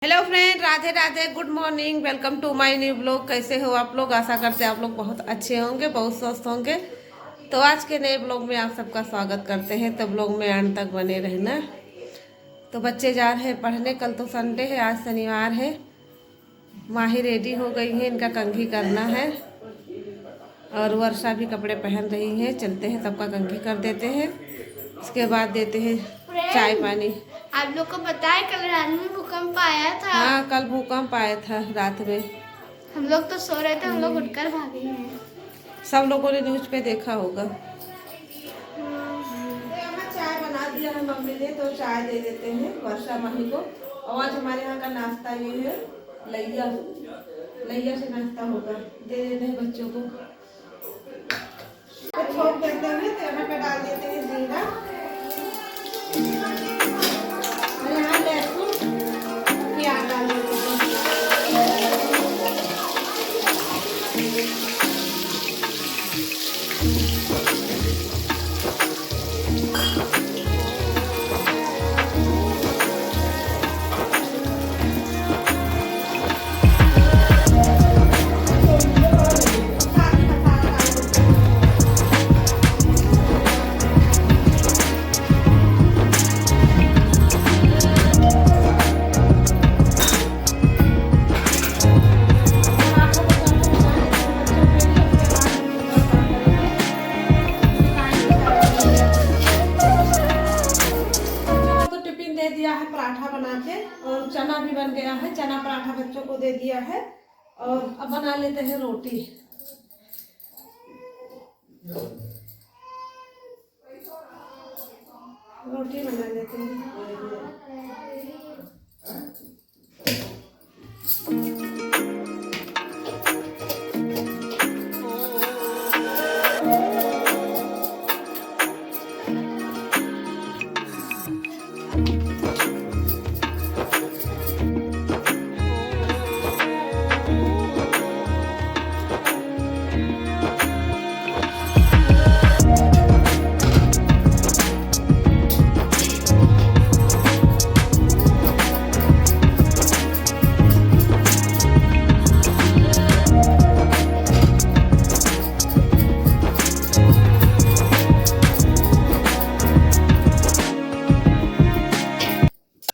Hello friend, Radhe Radhe, good morning, welcome to my new blog. कैसे हो आप लोग? आशा करते हैं आप लोग बहुत अच्छे होंगे, बहुत स्वस्थ होंगे। तो आज के नए ब्लॉग में आप सबका स्वागत करते हैं। तो ब्लॉग में अंत तक बने रहना। तो बच्चे जा रहे हैं पढ़ने, कल तो संडे है, आज शनिवार है। माही रेडी हो गई है, इनका कंघी करना है और वर्षा भी कपड़े पहन रही है। चलते हैं, सबका कंघी कर देते हैं, उसके बाद देते हैं चाय पानी। आप लोग को पता है कल रात में भूकंप आया था। हाँ, कल भूकंप आया था रात में। हम लोग तो सो रहे थे, हम लोग उठकर भागे हैं। सब लोगों ने न्यूज पे देखा होगा। यहाँ चाय बना दिया है मम्मी ने, तो चाय दे देते हैं वर्षा माही को। और आज हमारे यहाँ का नाश्ता ये है, लैया लैया से नाश्ता होगा, दे देते हैं बच्चों को। तो छोड़ देते हैं, तेल में डाल देते हैं जीरा और यहाँ लहसुन प्याज डाल देते हैं। दिया है पराठा बना के, और चना भी बन गया है। चना पराठा बच्चों को दे दिया है। और अब बना लेते हैं रोटी। रोटी बना लेते हैं।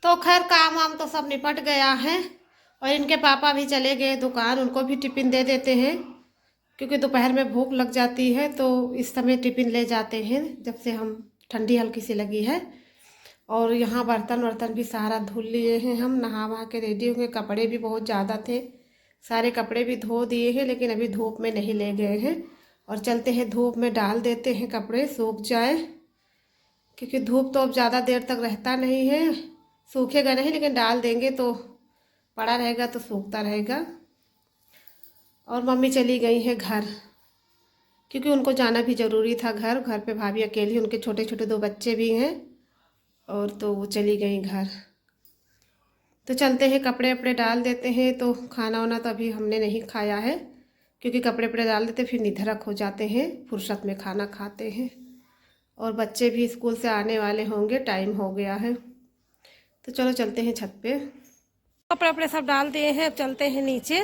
तो खैर काम वाम तो सब निपट गया है, और इनके पापा भी चले गए दुकान। उनको भी टिफ़िन दे देते हैं, क्योंकि दोपहर में भूख लग जाती है, तो इस समय टिफ़िन ले जाते हैं जब से हम ठंडी हल्की सी लगी है। और यहाँ बर्तन वर्तन भी सारा धुल लिए हैं, हम नहा वहा के रेडी होंगे। कपड़े भी बहुत ज़्यादा थे, सारे कपड़े भी धो दिए हैं, लेकिन अभी धूप में नहीं ले गए हैं। और चलते हैं धूप में डाल देते हैं, कपड़े सूख जाए, क्योंकि धूप तो अब ज़्यादा देर तक रहता नहीं है। सूखेगा नहीं, लेकिन डाल देंगे तो पड़ा रहेगा, तो सूखता रहेगा। और मम्मी चली गई हैं घर, क्योंकि उनको जाना भी ज़रूरी था घर। घर पे भाभी अकेली, उनके छोटे छोटे 2 बच्चे भी हैं, और तो वो चली गई घर। तो चलते हैं, कपड़े वपड़े डाल देते हैं। तो खाना वाना तो अभी हमने नहीं खाया है, क्योंकि कपड़े वपड़े डाल देते फिर निधरक हो जाते हैं, फुर्सत में खाना खाते हैं। और बच्चे भी स्कूल से आने वाले होंगे, टाइम हो गया है। तो चलो चलते हैं छत पे। कपड़े वपड़े सब डाल दिए हैं, अब चलते हैं नीचे।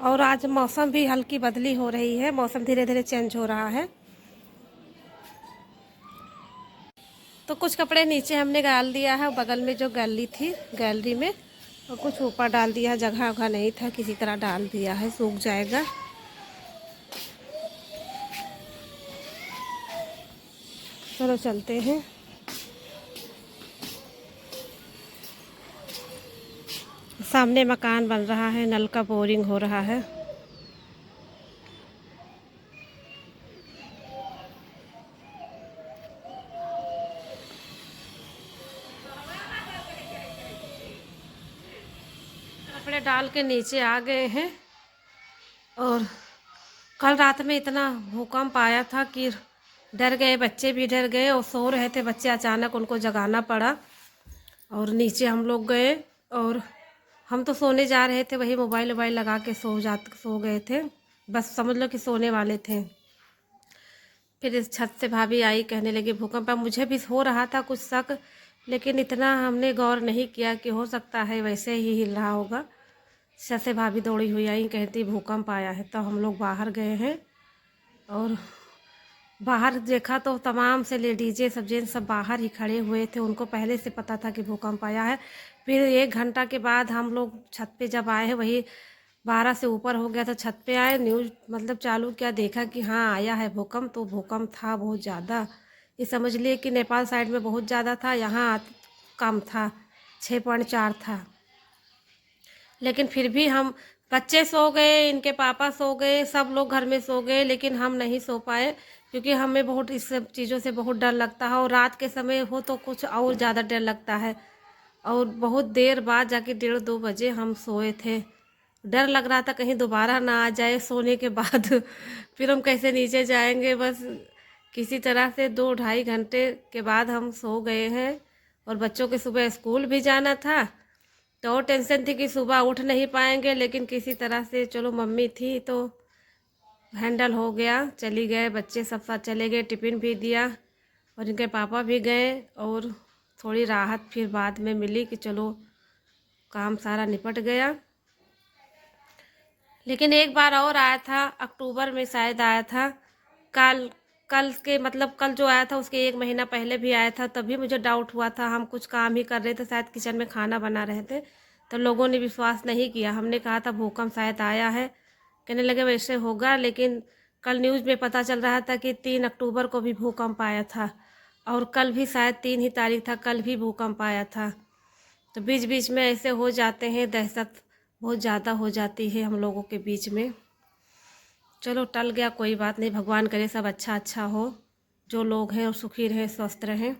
और आज मौसम भी हल्की बदली हो रही है, मौसम धीरे धीरे चेंज हो रहा है। तो कुछ कपड़े नीचे हमने डाल दिया है, बगल में जो गैलरी थी, गैलरी में, और कुछ ऊपर डाल दिया। जगह वगह नहीं था, किसी तरह डाल दिया है, सूख जाएगा। चलो चलते हैं। सामने मकान बन रहा है, नल का बोरिंग हो रहा है। कपड़े डाल के नीचे आ गए हैं। और कल रात में इतना भूकंप आया था कि डर गए, बच्चे भी डर गए, और सो रहे थे बच्चे, अचानक उनको जगाना पड़ा। और नीचे हम लोग गए, और हम तो सोने जा रहे थे, वही मोबाइल वोबाइल लगा के सो गए थे, बस समझ लो कि सोने वाले थे। फिर इस छत से भाभी आई, कहने लगी भूकंप है। मुझे भी हो रहा था कुछ शक, लेकिन इतना हमने गौर नहीं किया कि हो सकता है वैसे ही हिल रहा होगा। ससे भाभी दौड़ी हुई आई, कहती भूकंप आया है। तो हम लोग बाहर गए हैं और बाहर देखा तो तमाम से लेडीजें सब जेंट्स सब बाहर ही खड़े हुए थे। उनको पहले से पता था कि भूकंप आया है। फिर 1 घंटा के बाद हम लोग छत पे जब आए हैं, वही 12 से ऊपर हो गया था, छत पे आए, न्यूज़ मतलब चालू किया, देखा कि हाँ आया है भूकंप। तो भूकंप था बहुत ज़्यादा। ये समझ लिए कि नेपाल साइड में बहुत ज़्यादा था, यहाँ कम था, 6.4 था। लेकिन फिर भी हम बच्चे सो गए, इनके पापा सो गए, सब लोग घर में सो गए, लेकिन हम नहीं सो पाए क्योंकि हमें बहुत इस सब चीज़ों से बहुत डर लगता है। और रात के समय हो तो कुछ और ज़्यादा डर लगता है। और बहुत देर बाद जाके 1:30-2 बजे हम सोए थे। डर लग रहा था कहीं दोबारा ना आ जाए सोने के बाद फिर हम कैसे नीचे जाएंगे। बस किसी तरह से 2-2.5 घंटे के बाद हम सो गए हैं। और बच्चों के सुबह स्कूल भी जाना था, तो टेंशन थी कि सुबह उठ नहीं पाएंगे, लेकिन किसी तरह से चलो मम्मी थी तो हैंडल हो गया। चली गए, बच्चे सब साथ चले गए, टिफ़िन भी दिया और इनके पापा भी गए। और थोड़ी राहत फिर बाद में मिली कि चलो काम सारा निपट गया। लेकिन एक बार और आया था, अक्टूबर में शायद आया था। कल के मतलब कल जो आया था उसके 1 महीना पहले भी आया था। तभी मुझे डाउट हुआ था, हम कुछ काम ही कर रहे थे, शायद किचन में खाना बना रहे थे, तो लोगों ने विश्वास नहीं किया। हमने कहा था भूकंप शायद आया है, कहने लगे वैसे होगा। लेकिन कल न्यूज़ में पता चल रहा था कि 3 अक्टूबर को भी भूकंप आया था। और कल भी शायद 3 ही तारीख था, कल भी भूकंप आया था। तो बीच बीच में ऐसे हो जाते हैं, दहशत बहुत ज़्यादा हो जाती है हम लोगों के बीच में। चलो टल गया, कोई बात नहीं, भगवान करे सब अच्छा हो, जो लोग हैं और सुखी रहें, स्वस्थ रहें।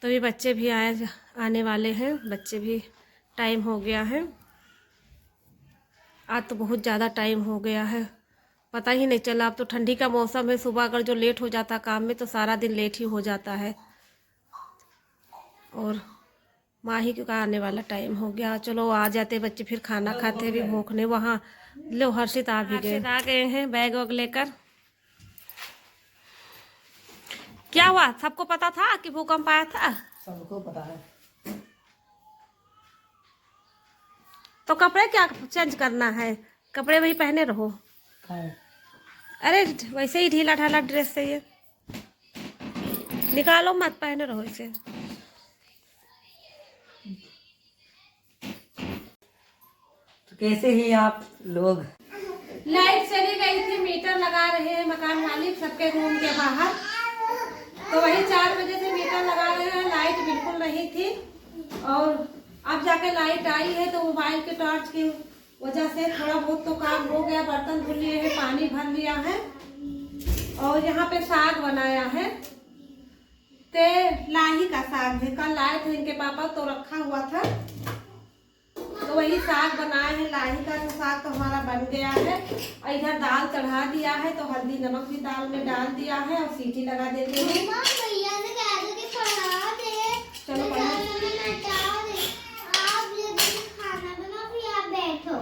तो ये बच्चे भी आने वाले हैं, बच्चे भी टाइम हो गया है। आज तो बहुत ज़्यादा टाइम हो गया है, पता ही नहीं चला। अब तो ठंडी का मौसम है, सुबह अगर जो लेट हो जाता काम में तो सारा दिन लेट ही हो जाता है। और माही का आने वाला टाइम हो गया। चलो आ जाते बच्चे, फिर खाना खाते भी, भूख नहीं। वहाँ लो हर्षित आ गए हैं बैग वैग लेकर। क्या हुआ, सबको पता था कि भूकंप आया था? सबको पता है। तो कपड़े क्या चेंज करना है? कपड़े वही पहने रहो। अरे वैसे ही ढीला ढाला ड्रेस है ये, निकालो मत, पहने रहो इसे। तो कैसे ही आप लोग? लाइट चली गई थी, मीटर लगा रहे हैं मकान मालिक सबके रूम के बाहर। तो वही 4 बजे से मीटर लगा रहे हैं, लाइट बिल्कुल नहीं थी। और अब जाके लाइट आई है, तो मोबाइल के टॉर्च की वजह से थोड़ा बहुत तो काम हो गया। बर्तन धुल लिए हैं, पानी भर लिया है। और यहाँ पे साग बनाया है, ते लाही का साग है, कल लाए थे इनके पापा तो रखा हुआ था, तो वही साग बनाए हैं लाही का। तो साग तो हमारा बन गया है। और इधर दाल चढ़ा दिया है, तो हल्दी नमक भी दाल में डाल दिया है और सीटी लगा देते हैं। भैया ने कहा था कि पढ़ा दे, चलो खाना बना, फिर आप बैठो,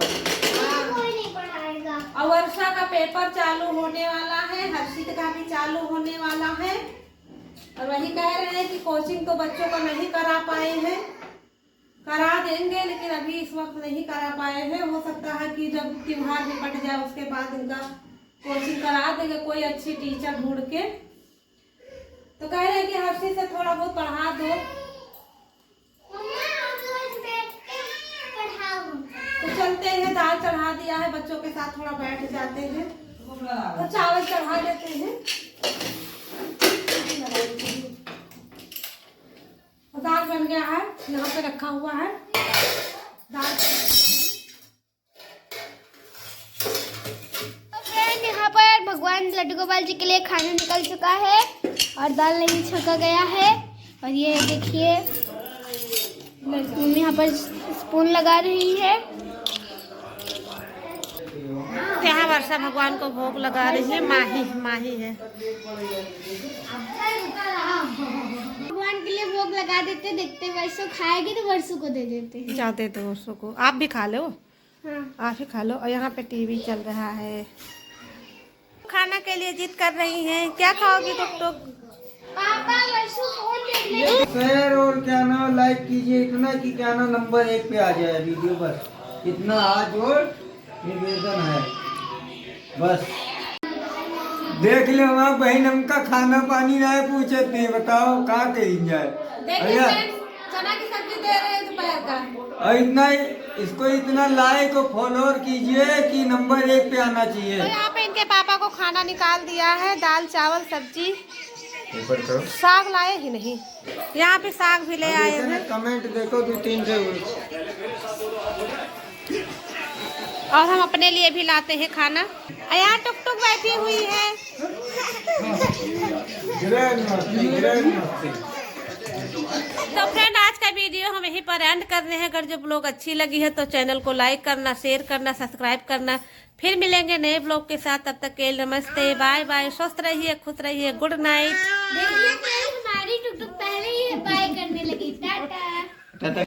कोई नहीं पढ़ाएगा। और वर्षा का पेपर चालू होने वाला है, हर्षित का भी चालू होने वाला है। और वही कह रहे हैं कि कोचिंग तो बच्चों का नहीं करा पाए हैं, करा देंगे, लेकिन अभी इस वक्त नहीं करा पाए हैं। हो सकता है कि जब त्योहार निपट जाए उसके बाद इनका कोचिंग करा देंगे कोई अच्छी टीचर ढूंढ के। तो कह रहे हैं कि हर्षित से थोड़ा बहुत पढ़ा दो। तो चलते हैं, दाल चढ़ा दिया है, बच्चों के साथ थोड़ा बैठ जाते हैं, तो चावल चढ़ा देते हैं। दाल बन गया है, यहाँ पे रखा हुआ है दाल। तो फ्रेंड यहाँ पर भगवान लड्डू गोपाल जी के लिए खाना निकल चुका है और दाल नहीं छका गया है। और ये देखिए मम्मी यहाँ पर स्पून लगा रही है। यहाँ वर्षा भगवान को भोग लगा रही है, माही है। भगवान के लिए भोग लगा देते, देखते वर्षों खाएगी तो वर्षों को दे देते हैं। जाते तो वर्षों को, आप भी खा लो। हाँ। आप ही खा लो। और यहाँ पे टीवी चल रहा है, खाना के लिए जिद कर रही हैं। क्या खाओगी टुक टुक? पापा वर्षों फोन देखने शेयर और क्या नाम लाइक कीजिए, इतना कि क्या नाम नंबर 1 पे आ जाए वीडियो, बस इतना हाथ जोड़ निवेदन है। बस देख लो वहाँ बहन हमका खाना पानी ना पूछे थे, बताओ कहाँ कहीं जाए। भैया चना की सब्जी दे रहे हैं दोपहर का। और इतना इसको इतना लाइक और फॉलोअर कीजिए कि नंबर 1 पे आना चाहिए। तो यहाँ पे इनके पापा को खाना निकाल दिया है, दाल चावल सब्जी, साग लाए ही नहीं, यहाँ पे साग भी ले आए हैं। कमेंट देखो 2-3 से। और हम अपने लिए भी लाते हैं खाना। यहाँ टुक टुक बैठी हुई है। तो फ्रेंड आज का वीडियो हम यहीं पर एंड कर रहे हैं। अगर जो ब्लॉग अच्छी लगी है तो चैनल को लाइक करना, शेयर करना, सब्सक्राइब करना। फिर मिलेंगे नए ब्लॉग के साथ, तब तक के लिए नमस्ते, बाय बाय, स्वस्थ रहिए, खुश रहिए, गुड नाइट। देखिए हमारी टुक टुक पहले ही बाय करने लगी। टाटा।